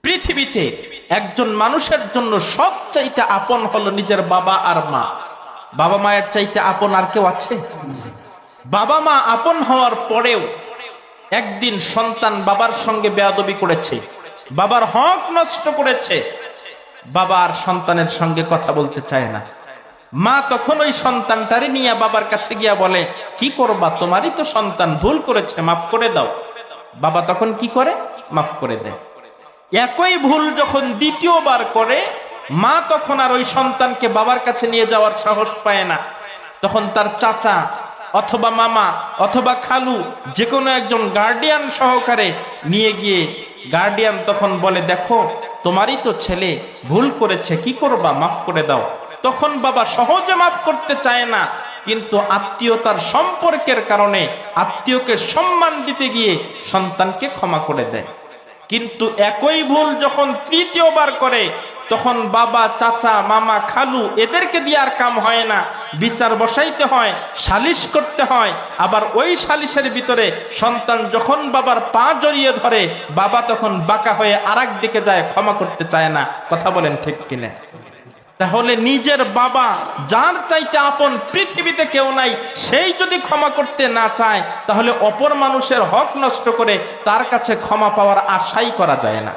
পৃথিবীতে একজন মানুষের জন্য সবচাইতে আপন হলো নিজের বাবা আর মা। বাবা মায়ের চাইতে আপন আর কেউ আছে? বাবা মা আপন হওয়ার পরেও একদিন সন্তান বাবার সঙ্গে বেয়াদবি করেছে, বাবার হক নষ্ট করেছে, বাবা আর সন্তানের সঙ্গে কথা বলতে চায় না। মা তখন ওই সন্তানটারে নিয়ে বাবার কাছে গিয়া বলে, কি করবা, তোমারই তো সন্তান ভুল করেছে, মাফ করে দাও। বাবা তখন কি করে? মাফ করে দেয়। একই ভুল যখন দ্বিতীয়বার করে, মা তখন আর ওই সন্তানকে বাবার কাছে নিয়ে যাওয়ার সাহস পায় না। তখন তার চাচা অথবা মামা অথবা খালু যে কোনো একজন গার্ডিয়ান সহকারে নিয়ে গিয়ে গার্ডিয়ান তখন বলে, দেখো তোমারই তো ছেলে ভুল করেছে, কি করবা, মাফ করে দাও। তখন বাবা সহজে মাফ করতে চায় না, কিন্তু আত্মীয়তার সম্পর্কের কারণে আত্মীয়কে সম্মান দিতে গিয়ে সন্তানকে ক্ষমা করে দেয়। কিন্তু একই ভুল যখন তৃতীয়বার করে, তখন বাবা, চাচা, মামা, খালু এদেরকে দিয়ে আর কাম হয় না, বিচার বসাইতে হয়, সালিশ করতে হয়। আবার ওই সালিশের ভিতরে সন্তান যখন বাবার পা জড়িয়ে ধরে, বাবা তখন বাঁকা হয়ে আরেক দিকে যায়, ক্ষমা করতে চায় না। কথা বলেন ঠিক কিনা? তাহলে নিজের বাবা, যার চাইতে আপন পৃথিবীতে কেউ নাই, সেই যদি ক্ষমা করতে না চায়, তাহলে অপর মানুষের হক নষ্ট করে তার কাছে ক্ষমা পাওয়ার আশাই করা যায় না।